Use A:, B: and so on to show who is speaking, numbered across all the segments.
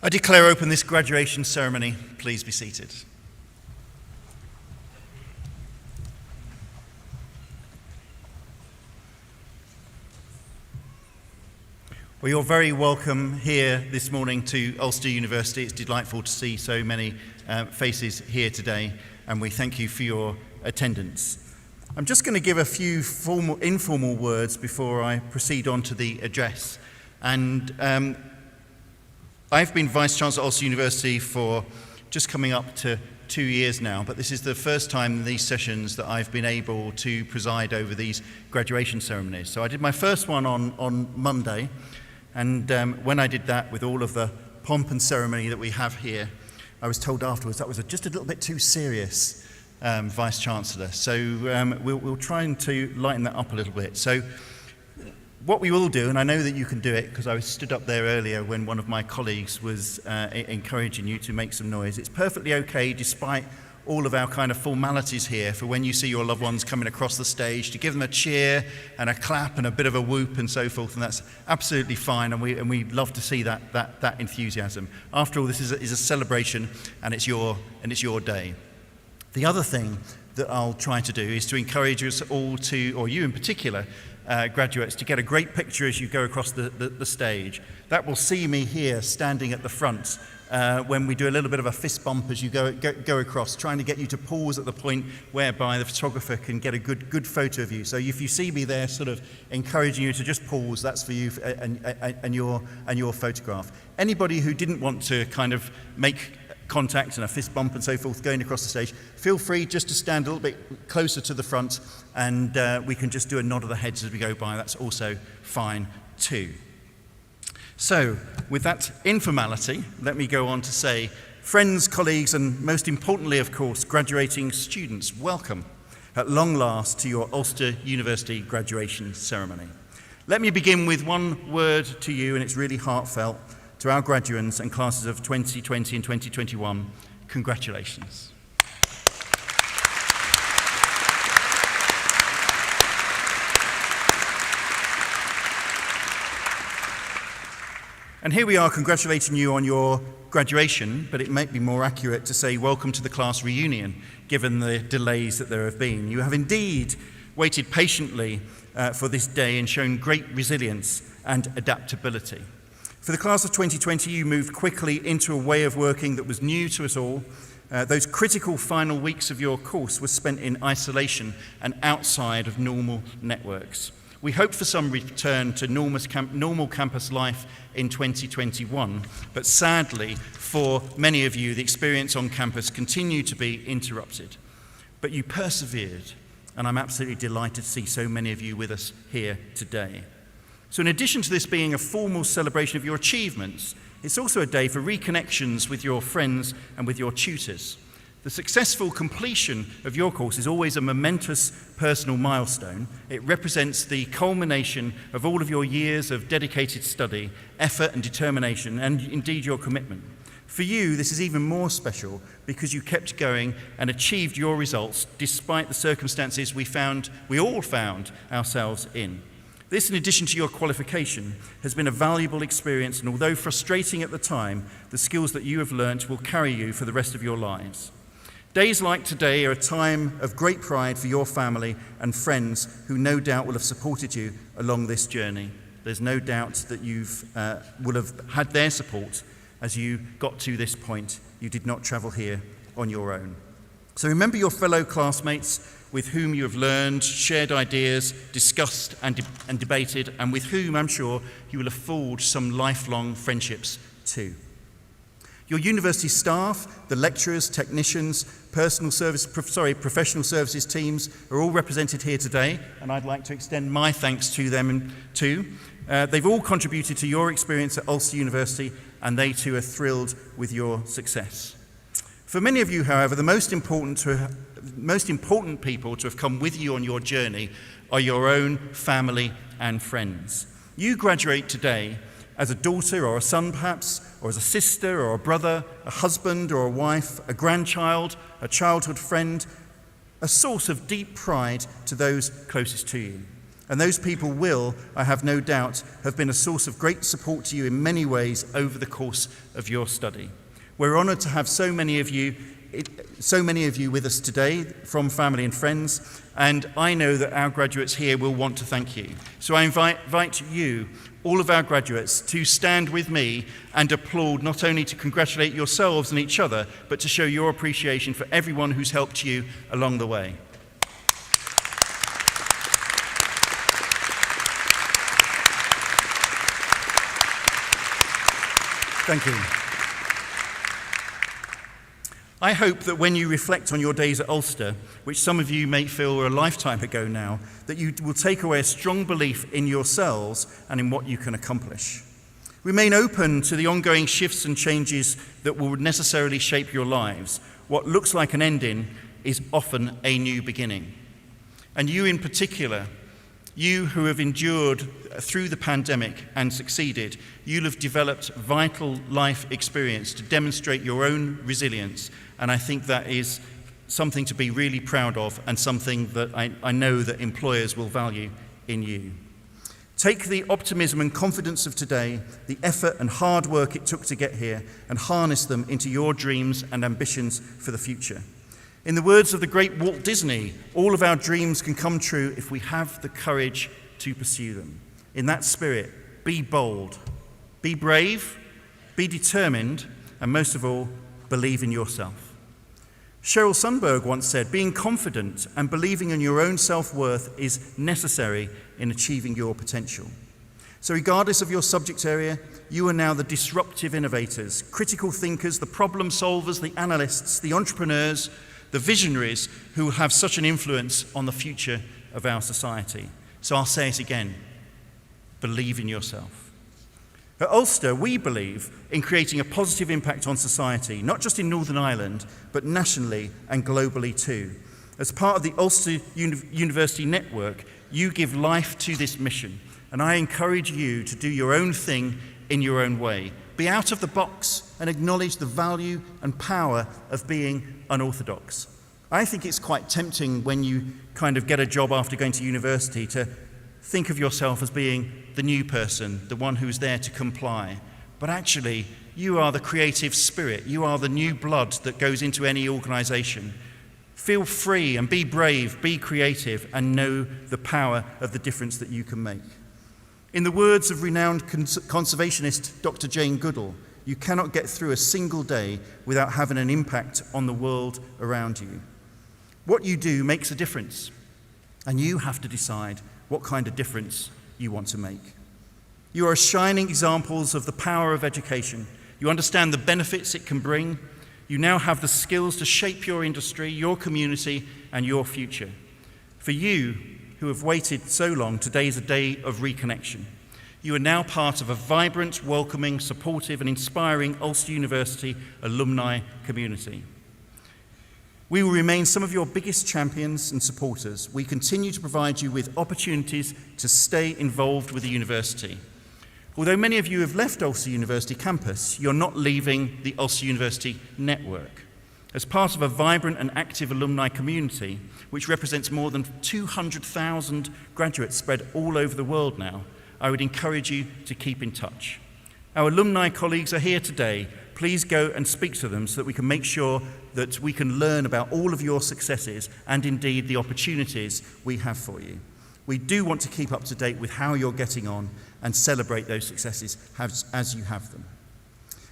A: I declare open this graduation ceremony. Please be seated. Well, you're very welcome here this morning to Ulster University. It's delightful to see so many faces here today, and we thank you for your attendance. I'm just going to give a few informal words before I proceed on to the address. And I've been Vice-Chancellor at Ulster University for just coming up to 2 years now, but this is the first time in these sessions that I've been able to preside over these graduation ceremonies. So I did my first one on Monday, and when I did that with all of the pomp and ceremony that we have here, I was told afterwards that was just a little bit too serious, Vice-Chancellor. So we'll try to lighten that up a little bit. So what we will do, and I know that you can do it because I was stood up there earlier when one of my colleagues was encouraging you to make some noise. It's perfectly okay, despite all of our kind of formalities here, for when you see your loved ones coming across the stage, to give them a cheer and a clap and a bit of a whoop and so forth, and that's absolutely fine, and we love to see that enthusiasm. After all, this is a celebration, and it's your day. The other thing that I'll try to do is to encourage us all to, or you in particular, graduates, to get a great picture as you go across the stage. That will see me here standing at the front when we do a little bit of a fist bump as you go across, trying to get you to pause at the point whereby the photographer can get a good photo of you. So if you see me there sort of encouraging you to just pause, that's for you and your photograph. Anybody who didn't want to kind of make contact and a fist bump and so forth going across the stage, feel free just to stand a little bit closer to the front, and we can just do a nod of the heads as we go by. That's also fine too. So with that informality, let me go on to say, friends, colleagues, and most importantly, of course, graduating students, welcome at long last to your Ulster University graduation ceremony. Let me begin with one word to you, and it's really heartfelt. To our graduates and classes of 2020 and 2021, congratulations. And here we are congratulating you on your graduation, but it might be more accurate to say welcome to the class reunion, given the delays that there have been. You have indeed waited patiently for this day and shown great resilience and adaptability. For the class of 2020, you moved quickly into a way of working that was new to us all. Those critical final weeks of your course were spent in isolation and outside of normal networks. We hoped for some return to normal campus life in 2021, but sadly, for many of you, the experience on campus continued to be interrupted. But you persevered, and I'm absolutely delighted to see so many of you with us here today. So in addition to this being a formal celebration of your achievements, it's also a day for reconnections with your friends and with your tutors. The successful completion of your course is always a momentous personal milestone. It represents the culmination of all of your years of dedicated study, effort and determination, and indeed your commitment. For you, this is even more special because you kept going and achieved your results despite the circumstances we all found ourselves in. This, in addition to your qualification, has been a valuable experience, and although frustrating at the time, the skills that you have learnt will carry you for the rest of your lives. Days like today are a time of great pride for your family and friends who no doubt will have supported you along this journey. There's no doubt that will have had their support as you got to this point. You did not travel here on your own. So remember your fellow classmates with whom you have learned, shared ideas, discussed and debated, and with whom I'm sure you will have forged some lifelong friendships too. Your university staff, the lecturers, technicians, professional services teams are all represented here today, and I'd like to extend my thanks to them too. They've all contributed to your experience at Ulster University, and they too are thrilled with your success. For many of you, however, the most important people to have come with you on your journey are your own family and friends. You graduate today as a daughter or a son perhaps, or as a sister or a brother, a husband or a wife, a grandchild, a childhood friend, a source of deep pride to those closest to you. And those people will, I have no doubt, have been a source of great support to you in many ways over the course of your study. We're honoured to have so many of you with us today from family and friends, and I know that our graduates here will want to thank you. So I invite you, all of our graduates, to stand with me and applaud, not only to congratulate yourselves and each other, but to show your appreciation for everyone who's helped you along the way. Thank you. I hope that when you reflect on your days at Ulster, which some of you may feel were a lifetime ago now, that you will take away a strong belief in yourselves and in what you can accomplish. Remain open to the ongoing shifts and changes that will necessarily shape your lives. What looks like an ending is often a new beginning. And you in particular, you who have endured through the pandemic and succeeded, you'll have developed vital life experience to demonstrate your own resilience. And I think that is something to be really proud of, and something that I know that employers will value in you. Take the optimism and confidence of today, the effort and hard work it took to get here, and harness them into your dreams and ambitions for the future. In the words of the great Walt Disney, all of our dreams can come true if we have the courage to pursue them. In that spirit, be bold, be brave, be determined, and most of all, believe in yourself. Sheryl Sandberg once said, being confident and believing in your own self-worth is necessary in achieving your potential. So regardless of your subject area, you are now the disruptive innovators, critical thinkers, the problem solvers, the analysts, the entrepreneurs, the visionaries who will have such an influence on the future of our society. So I'll say it again, believe in yourself. At Ulster, we believe in creating a positive impact on society, not just in Northern Ireland, but nationally and globally too. As part of the Ulster University network, you give life to this mission, and I encourage you to do your own thing in your own way. Be out of the box and acknowledge the value and power of being unorthodox. I think it's quite tempting when you kind of get a job after going to university to think of yourself as being the new person, the one who's there to comply. But actually, you are the creative spirit. You are the new blood that goes into any organisation. Feel free and be brave, be creative, and know the power of the difference that you can make. In the words of renowned conservationist Dr. Jane Goodall, you cannot get through a single day without having an impact on the world around you. What you do makes a difference, and you have to decide what kind of difference you want to make. You are shining examples of the power of education. You understand the benefits it can bring. You now have the skills to shape your industry, your community, and your future. For you who have waited so long, today is a day of reconnection. You are now part of a vibrant, welcoming, supportive, and inspiring Ulster University alumni community. We will remain some of your biggest champions and supporters. We continue to provide you with opportunities to stay involved with the university. Although many of you have left Ulster University campus, you're not leaving the Ulster University network. As part of a vibrant and active alumni community, which represents more than 200,000 graduates spread all over the world now, I would encourage you to keep in touch. Our alumni colleagues are here today. Please go and speak to them so that we can make sure that we can learn about all of your successes and indeed the opportunities we have for you. We do want to keep up to date with how you're getting on and celebrate those successes as you have them.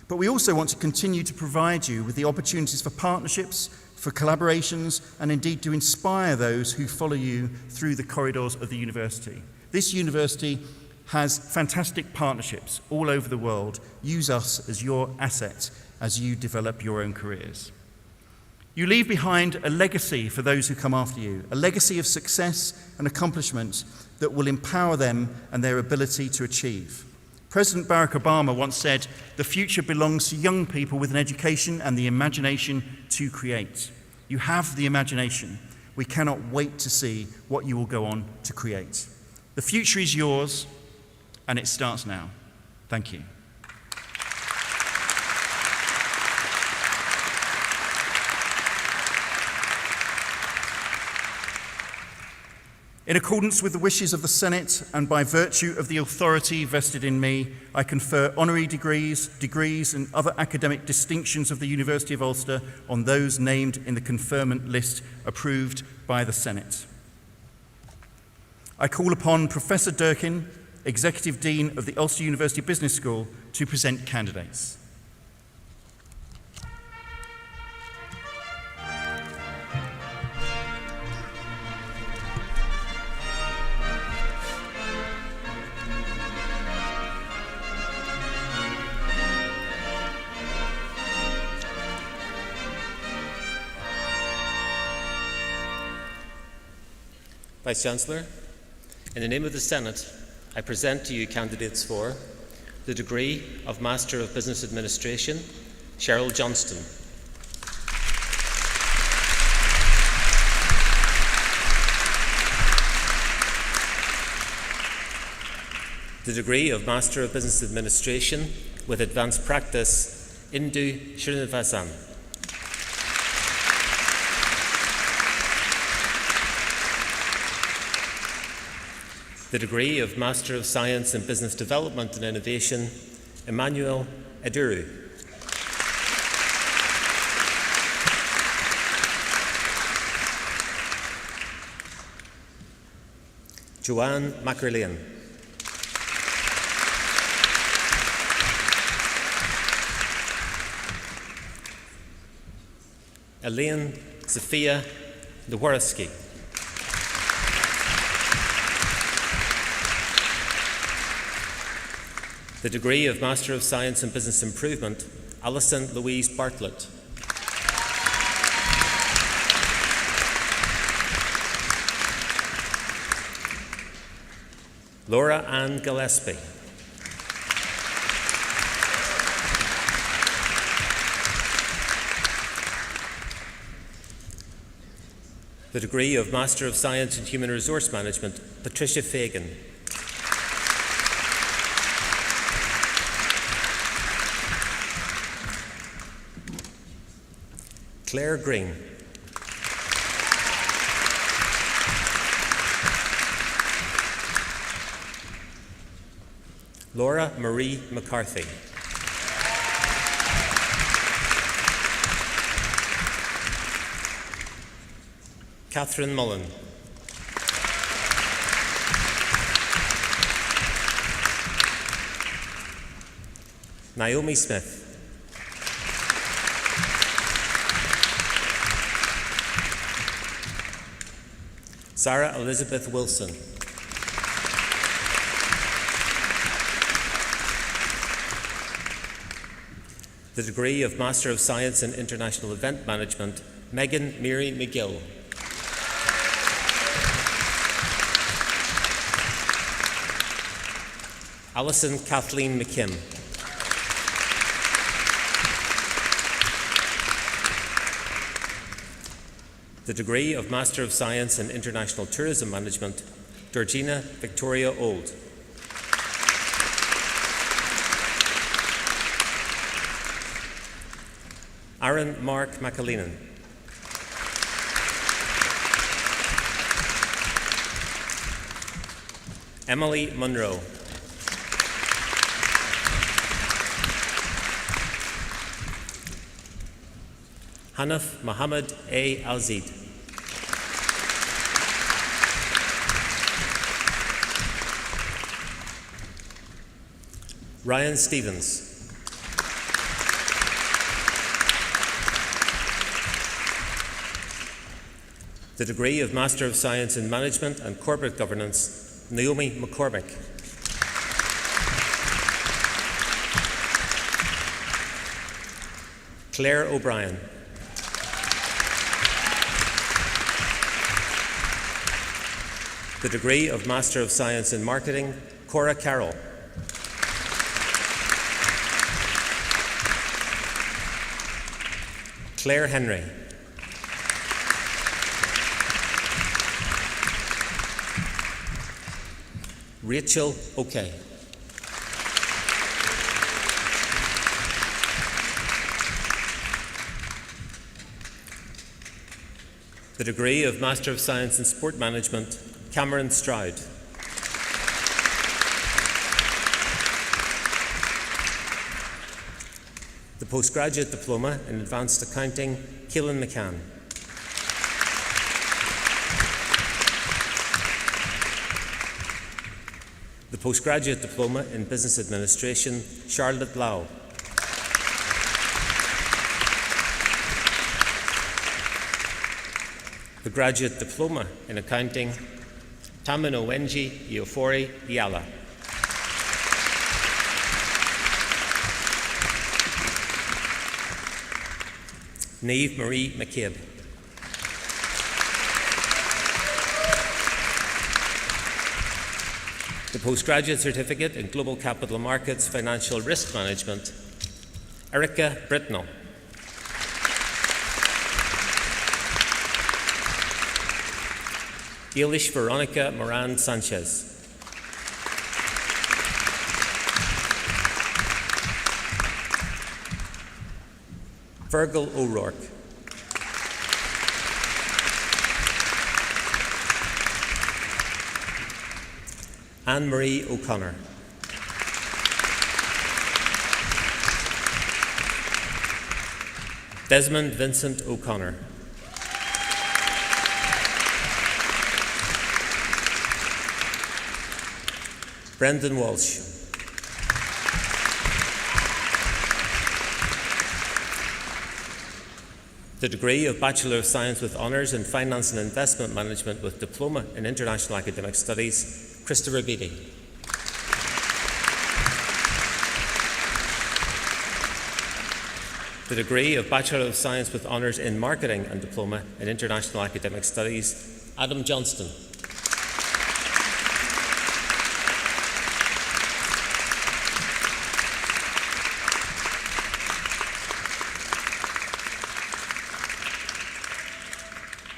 A: But we also want to continue to provide you with the opportunities for partnerships, for collaborations, and indeed to inspire those who follow you through the corridors of the university. This university has fantastic partnerships all over the world. Use us as your asset as you develop your own careers. You leave behind a legacy for those who come after you, a legacy of success and accomplishment that will empower them and their ability to achieve. President Barack Obama once said, "The future belongs to young people with an education and the imagination to create." You have the imagination. We cannot wait to see what you will go on to create. The future is yours, and it starts now. Thank you. In accordance with the wishes of the Senate and by virtue of the authority vested in me, I confer honorary degrees and other academic distinctions of the University of Ulster on those named in the conferment list approved by the Senate. I call upon Professor Durkin, Executive Dean of the Ulster University Business School, to present candidates.
B: Vice-Chancellor, in the name of the Senate, I present to you candidates for the degree of Master of Business Administration, Cheryl Johnston. The degree of Master of Business Administration with Advanced Practice, Indu Srinivasan. The degree of Master of Science in Business Development and Innovation, Emmanuel Eduru. Joanne McErlean. Elaine Sophia Dworsky. The degree of Master of Science in Business Improvement, Alison Louise Bartlett. Laura Ann Gillespie. The degree of Master of Science in Human Resource Management, Patricia Fagan. Claire Green. Laura Marie McCarthy. Catherine Mullen. Naomi Smith. Sarah Elizabeth Wilson. The degree of Master of Science in International Event Management, Megan Mary McGill. Alison Kathleen McKim. The degree of Master of Science in International Tourism Management, Georgina Victoria Old. Aaron Mark McAleenan. Emily Munro. Hanif Mohammed A. Alzid. Ryan Stevens. The degree of Master of Science in Management and Corporate Governance, Naomi McCormick. Claire O'Brien. The degree of Master of Science in Marketing, Cora Carroll. Claire Henry. Rachel O'Kay. The degree of Master of Science in Sport Management, Cameron Stroud. The Postgraduate Diploma in Advanced Accounting, Keelan McCann. The Postgraduate Diploma in Business Administration, Charlotte Lau. The Graduate Diploma in Accounting, Tamino Wenji Iofori Iala. Neve Marie McCabe. The Postgraduate Certificate in Global Capital Markets Financial Risk Management, Erica Britnell. Eilish Veronica Moran Sanchez. Virgil O'Rourke. Anne-Marie O'Connor. Desmond Vincent O'Connor. Brendan Walsh. The degree of Bachelor of Science with Honours in Finance and Investment Management with Diploma in International Academic Studies, Christopher Beattie. The degree of Bachelor of Science with Honours in Marketing and Diploma in International Academic Studies, Adam Johnston.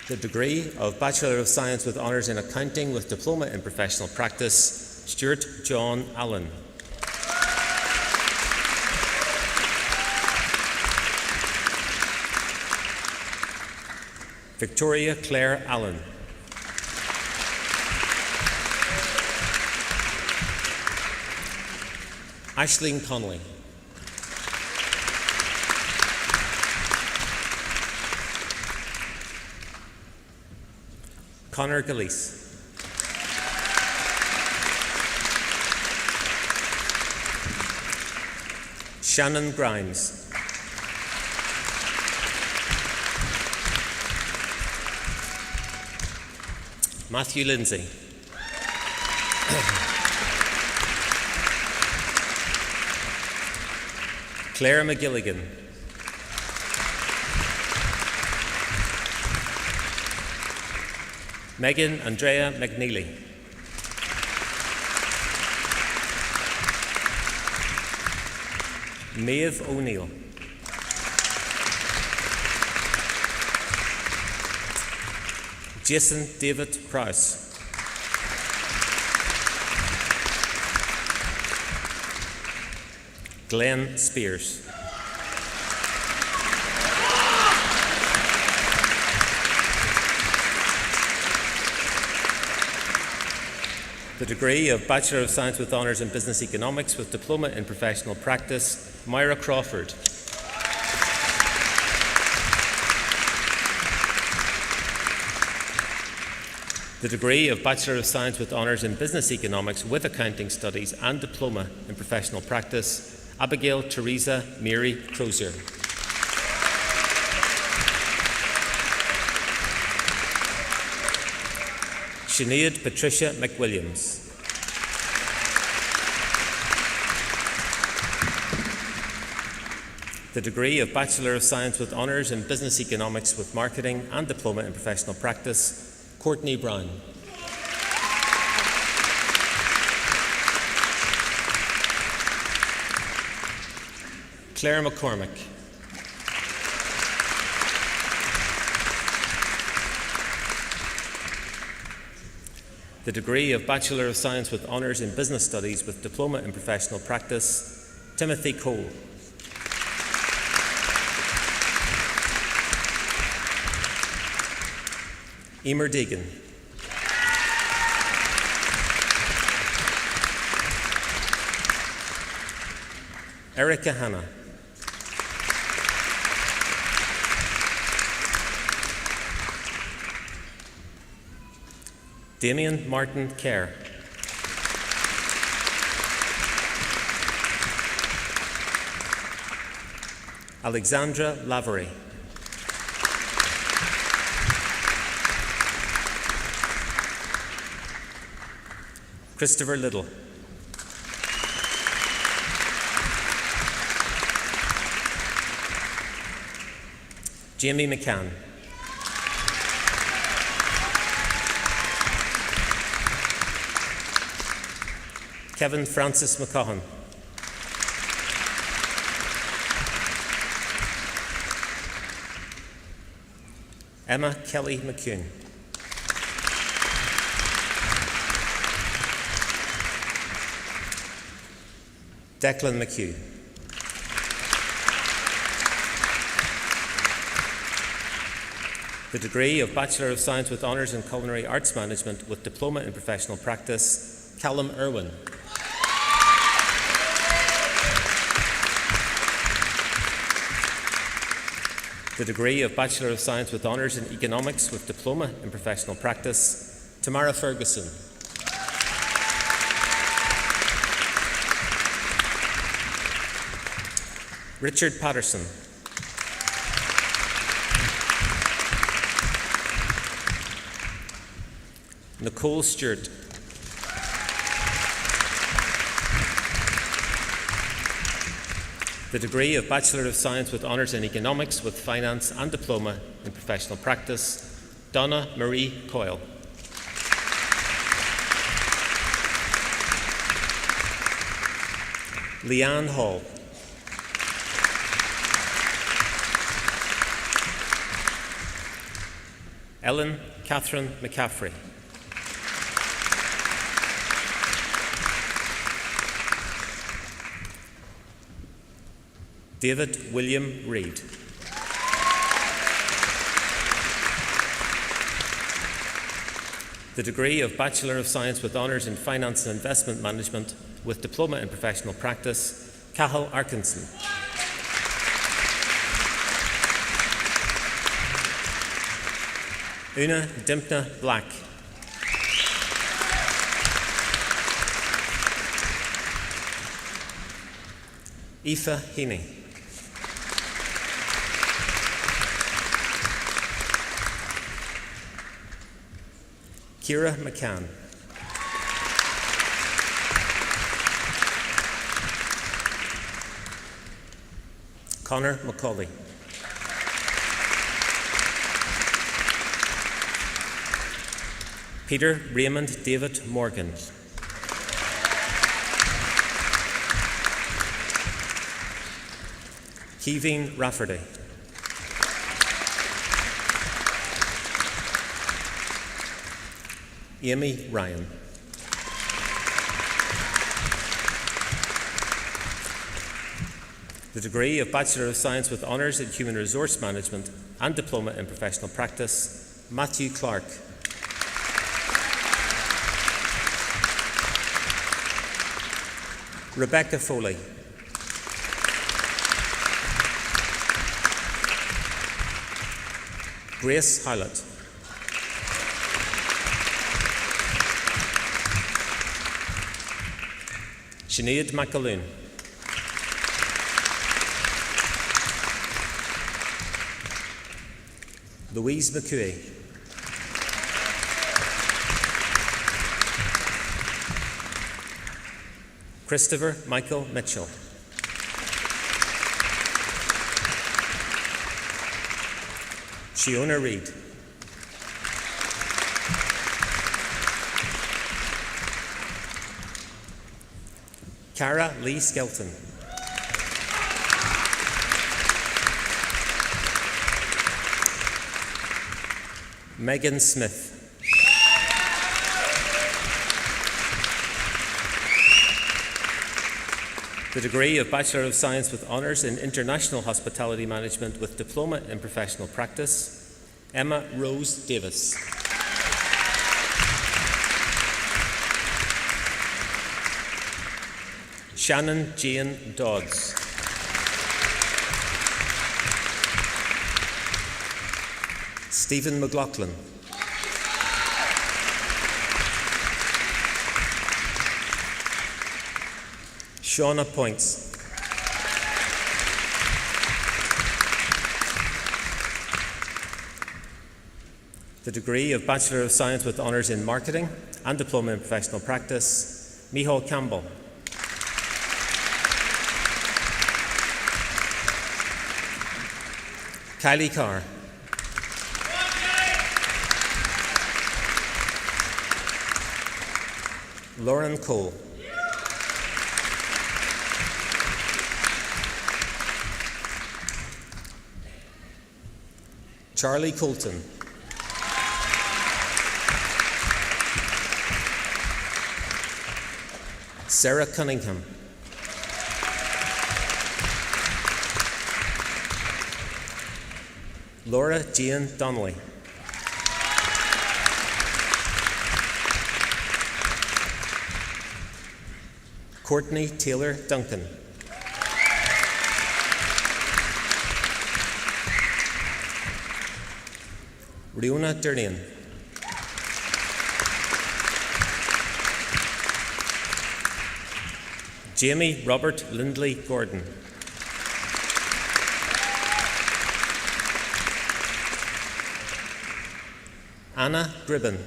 B: The degree of Bachelor of Science with Honours in Accounting with Diploma in Professional Practice, Stuart John Allen. Victoria Claire Allen. Aisling Connolly. Connor Galeese. Shannon Grimes. Matthew Lindsay. Claire McGilligan. Megan Andrea McNeely. Maeve O'Neill. Jason David Prowse. Glenn Spears. The degree of Bachelor of Science with Honours in Business Economics with Diploma in Professional Practice, Myra Crawford. The degree of Bachelor of Science with Honours in Business Economics with Accounting Studies and Diploma in Professional Practice, Abigail Teresa Mary Crozier. Sinead Patricia McWilliams. The degree of Bachelor of Science with Honours in Business Economics with Marketing and Diploma in Professional Practice, Courtney Brown. Claire McCormick. The degree of Bachelor of Science with Honours in Business Studies with Diploma in Professional Practice, Timothy Cole. Emer Deegan. Erica Hanna. Damien Martin Kerr. Alexandra Lavery. Christopher Little. Jamie McCann. Kevin Francis McCaughan. Emma Kelly McCune. Declan McHugh. The degree of Bachelor of Science with Honours in Culinary Arts Management with Diploma in Professional Practice, Callum Irwin. The degree of Bachelor of Science with Honours in Economics with Diploma in Professional Practice, Tamara Ferguson. Richard Patterson. Nicole Stewart. The degree of Bachelor of Science with Honours in Economics with Finance and Diploma in Professional Practice, Donna Marie Coyle. Leanne Hall. Ellen Catherine McCaffrey. David William Reid. The degree of Bachelor of Science with Honours in Finance and Investment Management with Diploma in Professional Practice, Cathal Arkinson. Una Dimpna Black. Aoife Heaney. Ciara McCann. Conor McCauley. Peter Raymond David Morgan. Keevin Rafferty. Amy Ryan. The degree of Bachelor of Science with Honours in Human Resource Management and Diploma in Professional Practice, Matthew Clark. Rebecca Foley. Grace Howlett. Sinead McAloon. Louise McCooey. Christopher Michael Mitchell. Shiona Reid. Cara Lee Skelton. Megan Smith. The degree of Bachelor of Science with Honours in International Hospitality Management with Diploma in Professional Practice, Emma Rose Davis. Shannon Jane Dodds. Stephen McLaughlin. Shauna Points. The degree of Bachelor of Science with Honours in Marketing and Diploma in Professional Practice, Micheál Campbell. Kylie Carr. Lauren Cole. Charlie Colton. Sarah Cunningham. Laura Jane Donnelly. Courtney Taylor Duncan. Riona Durnian. Jamie Robert Lindley Gordon. Anna Gribben.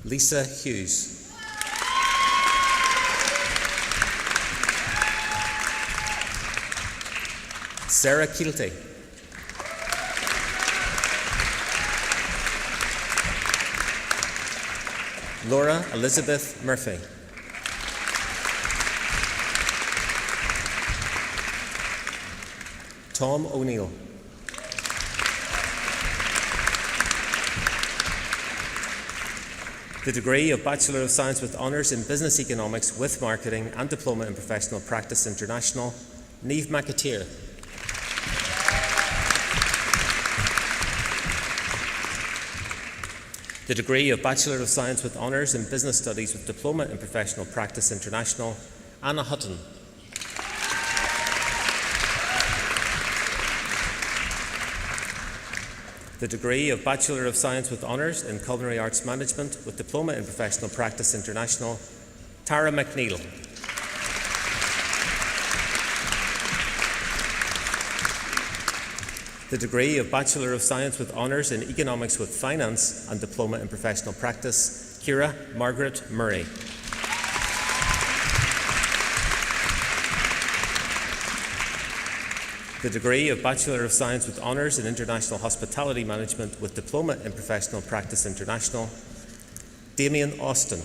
B: Lisa Hughes. Sarah Keelty. Laura Elizabeth Murphy. Tom O'Neill. The degree of Bachelor of Science with Honours in Business Economics with Marketing and Diploma in Professional Practice International, Niamh McAteer. The degree of Bachelor of Science with Honours in Business Studies with Diploma in Professional Practice International, Anna Hutton. The degree of Bachelor of Science with Honours in Culinary Arts Management with Diploma in Professional Practice International, Tara McNeil. The degree of Bachelor of Science with Honours in Economics with Finance and Diploma in Professional Practice, Ciara Margaret Murray. The degree of Bachelor of Science with Honours in International Hospitality Management with Diploma in Professional Practice International, Damien Austin.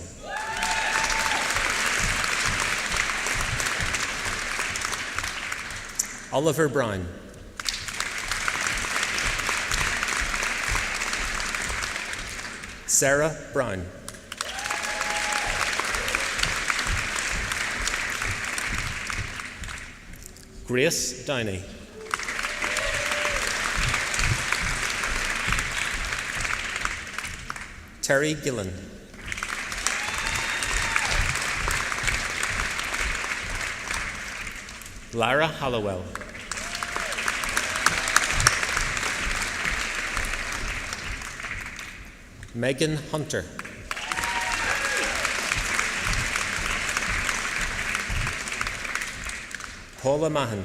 B: Oliver Brown. Sarah Brown. Grace Downey. Terry Gillen. Lara Hallowell. Megan Hunter. Paula Mahan.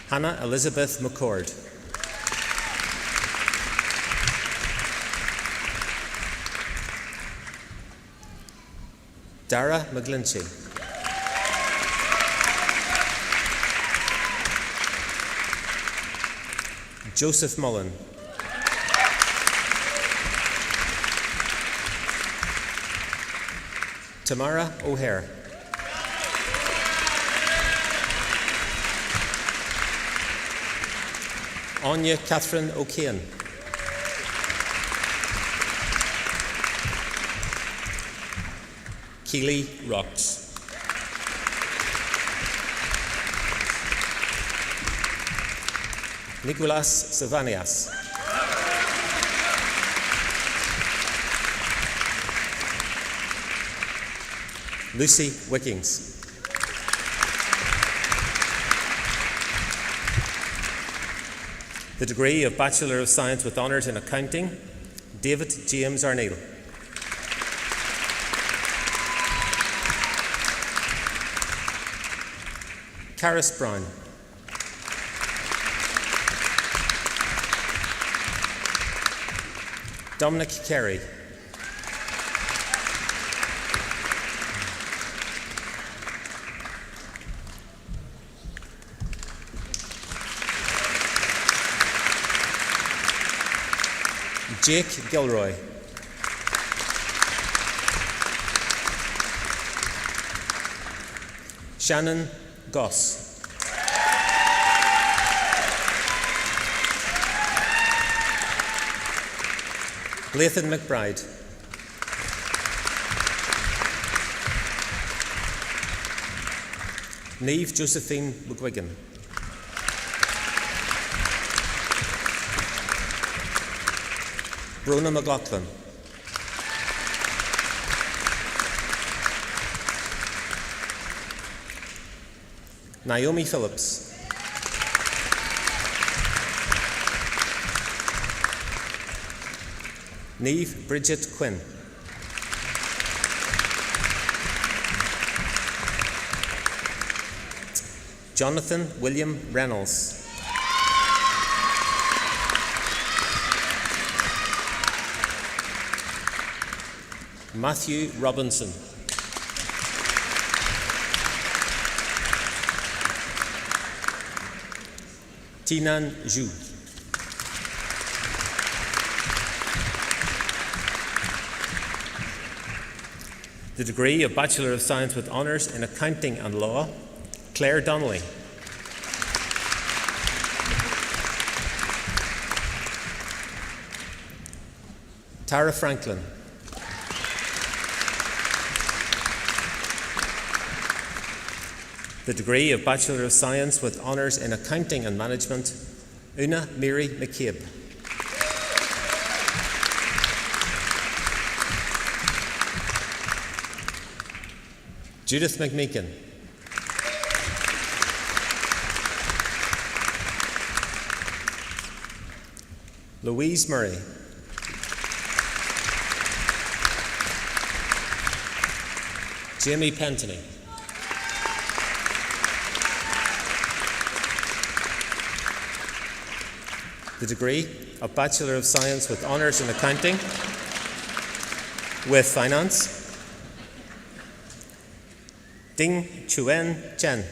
B: Hannah Elizabeth McCord. Dara McGlinchey. Joseph Mullen. Tamara O'Hare. Anya Catherine O'Kane. Keely Rocks. Nicolas Savanias. Lucy Wickings. The degree of Bachelor of Science with Honours in Accounting, David James Arneil. Caris Brown. Dominic Carey. Jake Gilroy. Shannon Goss. Lathan McBride. Niamh Josephine McGuigan. Brona McLaughlin. Naomi Phillips. Niamh Bridget Quinn. Jonathan William Reynolds. Matthew Robinson. Tinan Zhu. The degree of Bachelor of Science with Honours in Accounting and Law, Claire Donnelly. Tara Franklin. The degree of Bachelor of Science with Honours in Accounting and Management, Una Mary McCabe. Judith McMeekin. Louise Murray. Jamie Pentony. The degree of Bachelor of Science with Honours in Accounting with Finance, Ding Chuen Chen.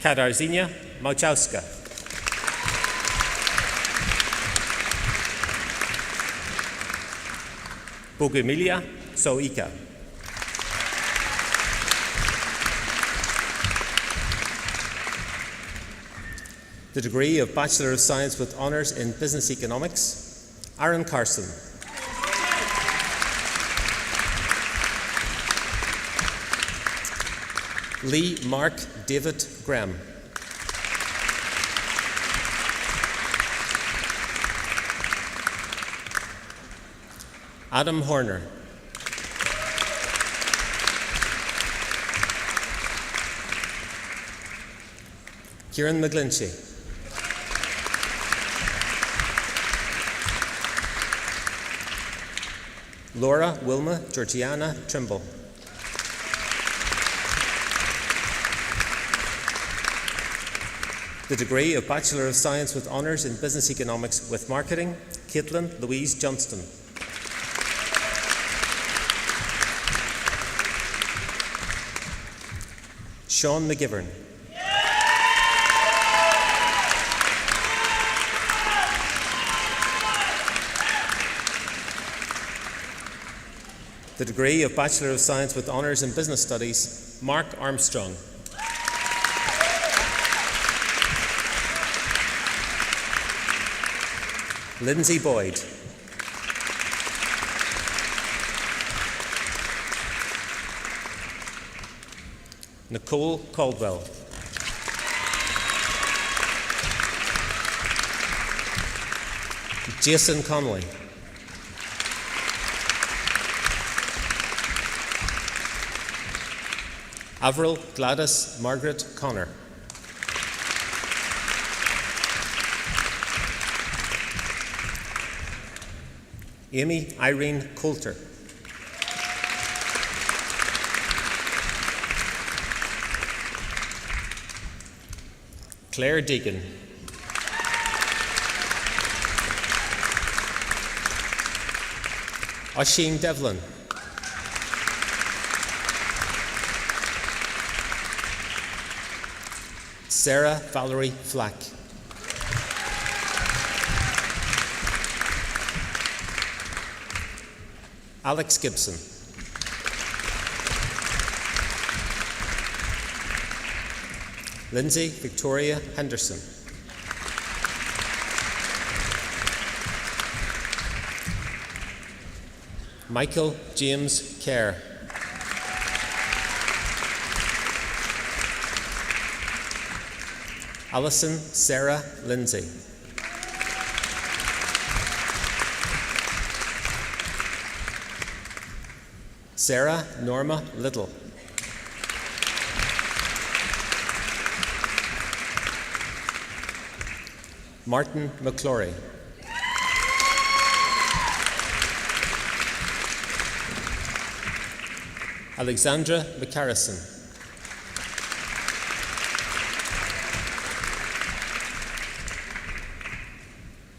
B: Katarzyna Małczowska. Bogumilia Soika. The degree of Bachelor of Science with Honours in Business Economics, Aaron Carson. Lee Mark David Graham. Adam Horner. Kieran McGlinchey. Laura Wilma Georgiana Trimble. The degree of Bachelor of Science with Honours in Business Economics with Marketing, Caitlin Louise Johnston. Sean McGivern. The degree of Bachelor of Science with Honours in Business Studies, Mark Armstrong. Lindsay Boyd. Nicole Caldwell. Jason Connolly. Avril Gladys Margaret Connor. Amy Irene Coulter. Claire Deegan. Oisin Devlin. Sarah Valerie Flack. Alex Gibson. Lindsay Victoria Henderson. Michael James Kerr. Alison Sarah Lindsay. Sarah Norma Little. Martin McClory. Alexandra McCarrison.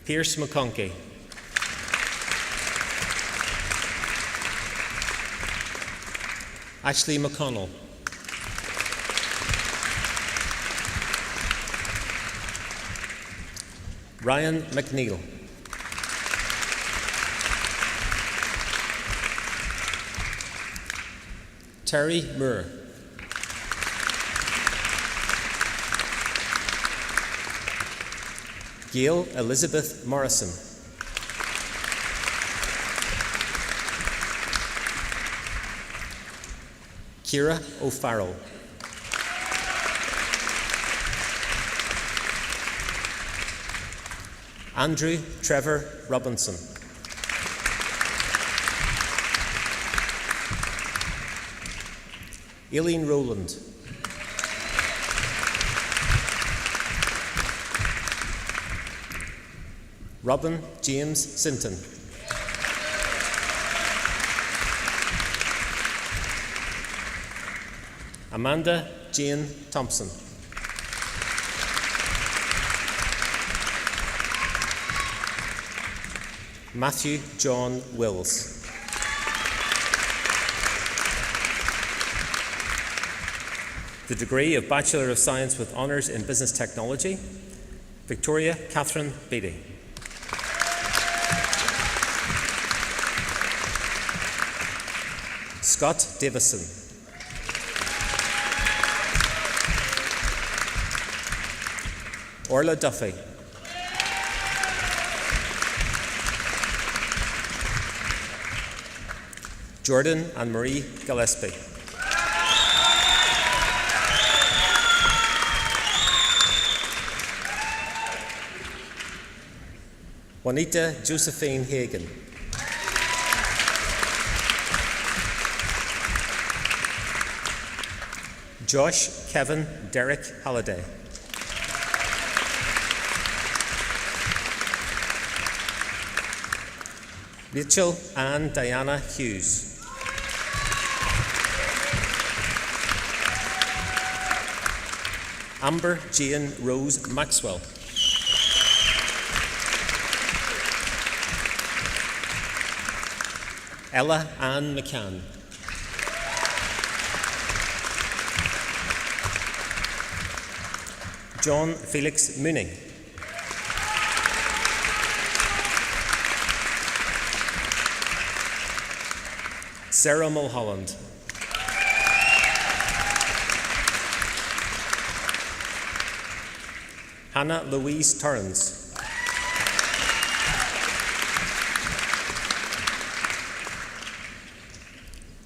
B: Pierce McConkey. Ashley McConnell. Ryan McNeil. Terry Moore. Gail Elizabeth Morrison. Kira O'Farrell. Andrew Trevor Robinson. Aileen Rowland. Robin James Sinton. Amanda Jane Thompson. Matthew John Wills. The degree of Bachelor of Science with Honours in Business Technology, Victoria Catherine Beattie. Scott Davison. Orla Duffy. Jordan and Marie Gillespie. Juanita Josephine Hagan. Josh Kevin Derek Halliday. Rachel Ann Diana Hughes. Amber Jane Rose Maxwell. Ella Ann McCann. John Felix Mooning. Sarah Mulholland. Hannah Louise Torrens.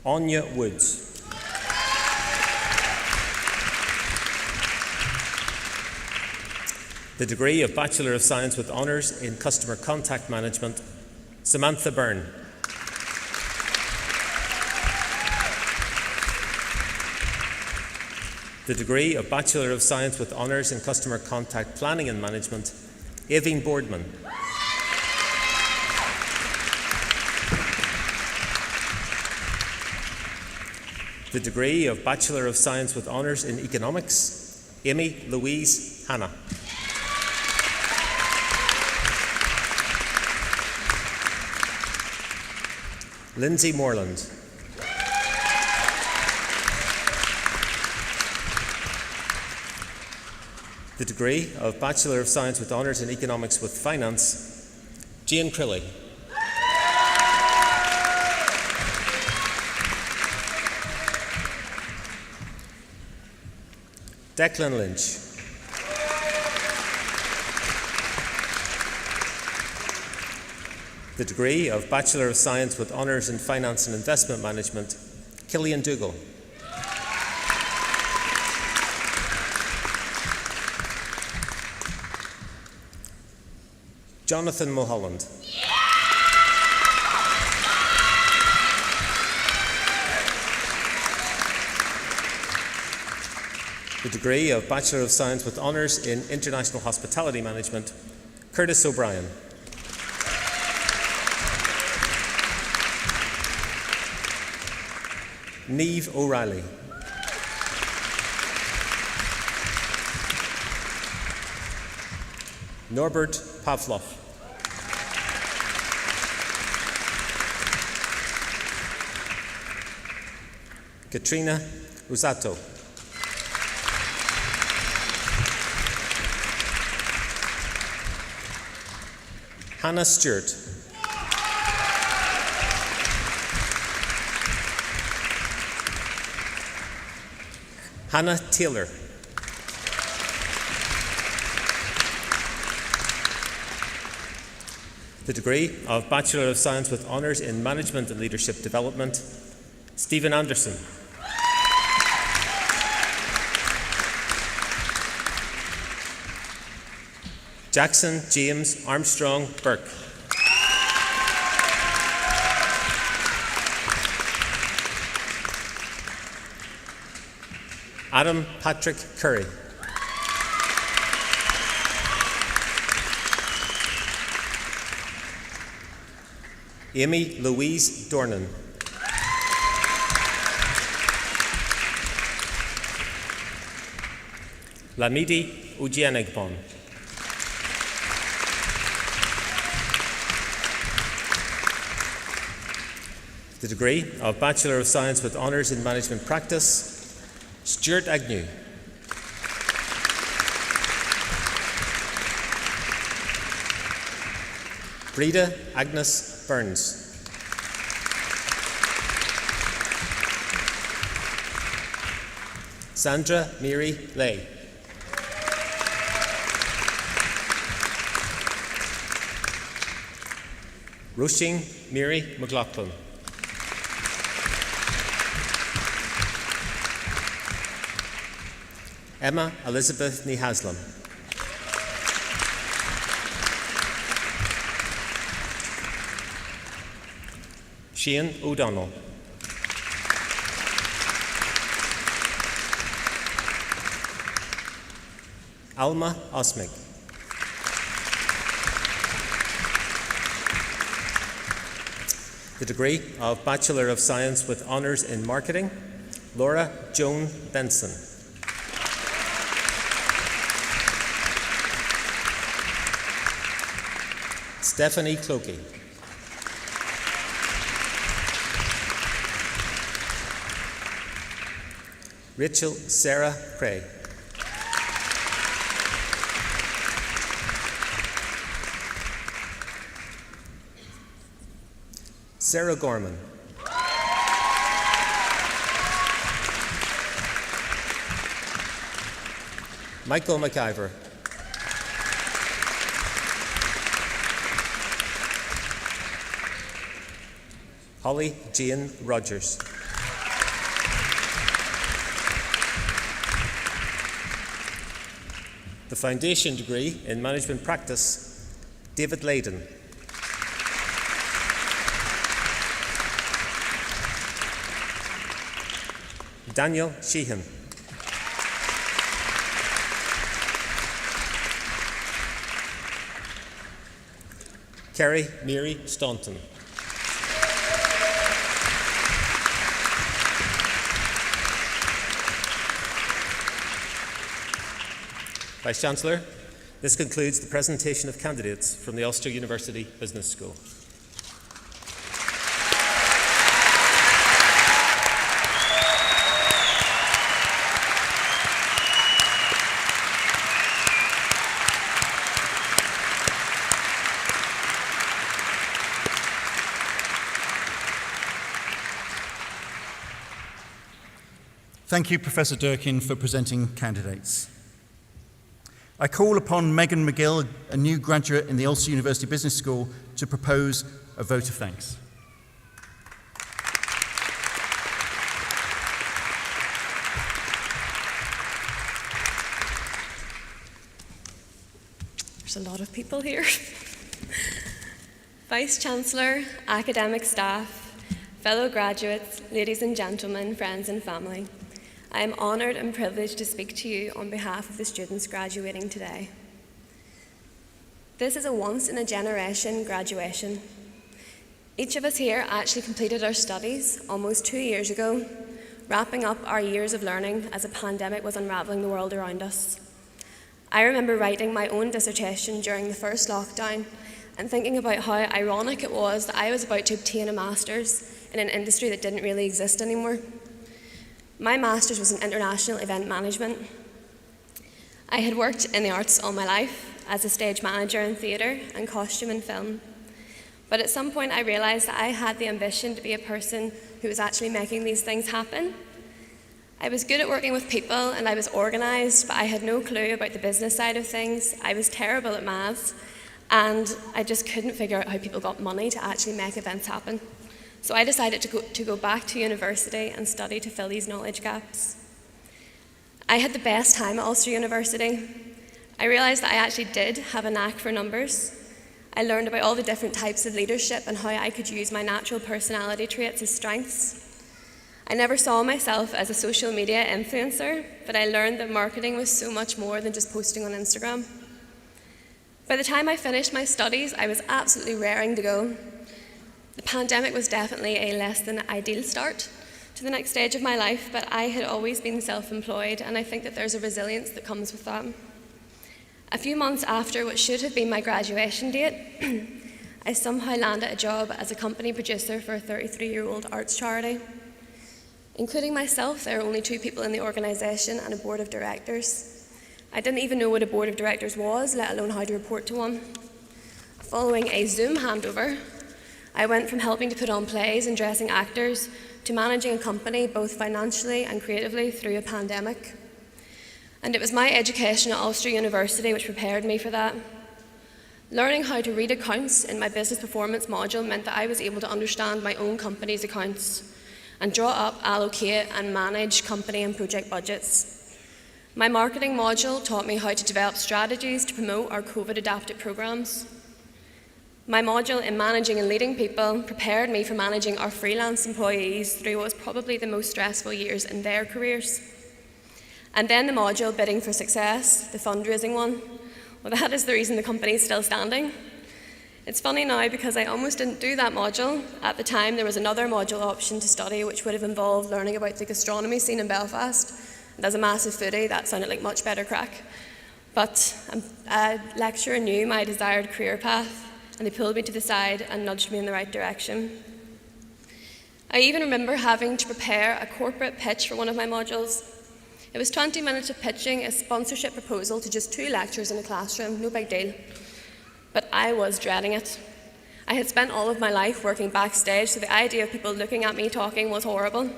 B: Anya Woods. The degree of Bachelor of Science with Honours in Customer Contact Management, Samantha Byrne. The degree of Bachelor of Science with Honours in Customer Contact Planning and Management, Aveen Boardman. The degree of Bachelor of Science with Honours in Economics, Amy Louise Hanna. Lindsay Moreland. The degree of Bachelor of Science with Honours in Economics with Finance, Jane Crilly. Declan Lynch. The degree of Bachelor of Science with Honours in Finance and Investment Management, Killian Dougal. Jonathan Mulholland. The degree of Bachelor of Science with Honours in International Hospitality Management, Curtis O'Brien. Niamh O'Reilly. Norbert Pavlov. Katrina Usato. Hannah Stewart. Hannah Taylor. The degree of Bachelor of Science with Honours in Management and Leadership Development, Stephen Anderson. Jackson James Armstrong Burke. Adam Patrick Curry. Amy Louise Dornan. Lamidi Ujianigbon. The degree of Bachelor of Science with Honours in Management Practice, Stuart Agnew. Breda Agnes Burns. Sandra Mary Lay. Roisin Mary McLaughlin. Emma Elizabeth Ní Haslam. Shane O'Donnell. Alma Osmig. The degree of Bachelor of Science with Honours in Marketing, Laura Joan Benson. Stephanie Clokey. Rachel Sarah Cray. Sarah Gorman. Michael McIver. Holly Jane Rogers. The foundation degree in management practice, David Layden. Daniel Sheehan. Kerry Mary Staunton. Vice-Chancellor, this concludes the presentation of candidates from the Ulster University Business School.
A: Thank you, Professor Durkin, for presenting candidates. I call upon Megan McGill, a new graduate in the Ulster University Business School, to propose a vote of thanks.
C: There's a lot of people here. Vice-Chancellor, academic staff, fellow graduates, ladies and gentlemen, friends and family, I am honoured and privileged to speak to you on behalf of the students graduating today. This is a once-in-a-generation graduation. Each of us here actually completed our studies almost 2 years ago, wrapping up our years of learning as a pandemic was unravelling the world around us. I remember writing my own dissertation during the first lockdown and thinking about how ironic it was that I was about to obtain a master's in an industry that didn't really exist anymore. My master's was in international event management. I had worked in the arts all my life as a stage manager in theatre and costume and film. But at some point I realised that I had the ambition to be a person who was actually making these things happen. I was good at working with people and I was organised, but I had no clue about the business side of things. I was terrible at maths and I just couldn't figure out how people got money to actually make events happen. So I decided to go back to university and study to fill these knowledge gaps. I had the best time at Ulster University. I realised that I actually did have a knack for numbers. I learned about all the different types of leadership and how I could use my natural personality traits as strengths. I never saw myself as a social media influencer, but I learned that marketing was so much more than just posting on Instagram. By the time I finished my studies, I was absolutely raring to go. The pandemic was definitely a less than ideal start to the next stage of my life, but I had always been self-employed, and I think that there's a resilience that comes with that. A few months after what should have been my graduation date, I somehow landed a job as a company producer for a 33-year-old arts charity. Including myself, there are only 2 people in the organisation and a board of directors. I didn't even know what a board of directors was, let alone how to report to one. Following a Zoom handover, I went from helping to put on plays and dressing actors to managing a company both financially and creatively through a pandemic. And it was my education at Ulster University which prepared me for that. Learning how to read accounts in my business performance module meant that I was able to understand my own company's accounts and draw up, allocate and manage company and project budgets. My marketing module taught me how to develop strategies to promote our COVID-adapted programs. My module in managing and leading people prepared me for managing our freelance employees through what was probably the most stressful years in their careers. And then the module bidding for success, the fundraising one, well, that is the reason the company is still standing. It's funny now because I almost didn't do that module. At the time, there was another module option to study which would have involved learning about the gastronomy scene in Belfast. And as a massive foodie, that sounded like much better crack. But a lecturer knew my desired career path, and they pulled me to the side and nudged me in the right direction. I even remember having to prepare a corporate pitch for one of my modules. It was 20 minutes of pitching a sponsorship proposal to just 2 lecturers in a classroom, no big deal. But I was dreading it. I had spent all of my life working backstage, so the idea of people looking at me talking was horrible.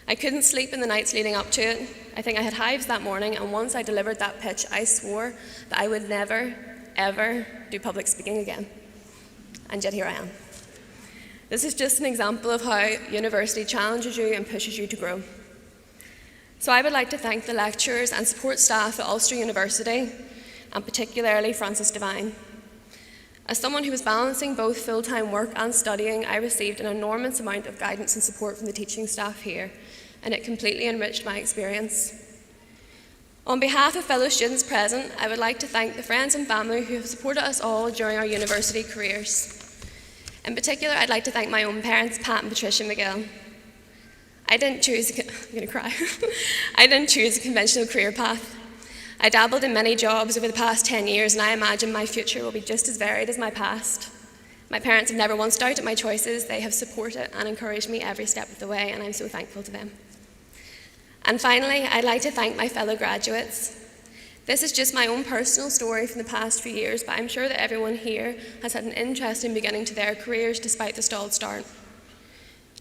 C: I couldn't sleep in the nights leading up to it. I think I had hives that morning, and once I delivered that pitch, I swore that I would never, ever do public speaking again. And yet here I am. This is just an example of how university challenges you and pushes you to grow. So I would like to thank the lecturers and support staff at Ulster University, and particularly Francis Devine. As someone who was balancing both full-time work and studying, I received an enormous amount of guidance and support from the teaching staff here, and it completely enriched my experience. On behalf of fellow students present, I would like to thank the friends and family who have supported us all during our university careers. In particular, I'd like to thank my own parents, Pat and Patricia McGill. I'm going to cry. I didn't choose a conventional career path. I dabbled in many jobs over the past 10 years, and I imagine my future will be just as varied as my past. My parents have never once doubted my choices. They have supported and encouraged me every step of the way, and I'm so thankful to them. And finally, I'd like to thank my fellow graduates. This is just my own personal story from the past few years, but I'm sure that everyone here has had an interesting beginning to their careers despite the stalled start.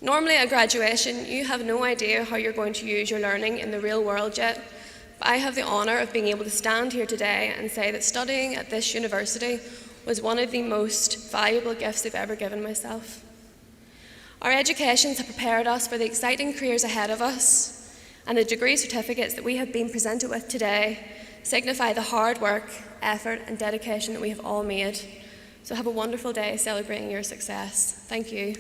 C: Normally at graduation, you have no idea how you're going to use your learning in the real world yet, but I have the honour of being able to stand here today and say that studying at this university was one of the most valuable gifts I've ever given myself. Our educations have prepared us for the exciting careers ahead of us, and the degree certificates that we have been presented with today signify the hard work, effort and dedication that we have all made. So have a wonderful day celebrating your success. Thank you.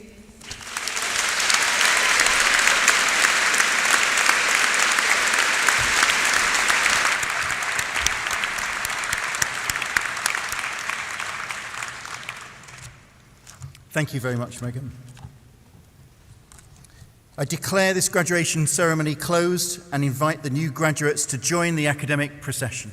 A: Thank you very much, Megan. I declare this graduation ceremony closed and invite the new graduates to join the academic procession.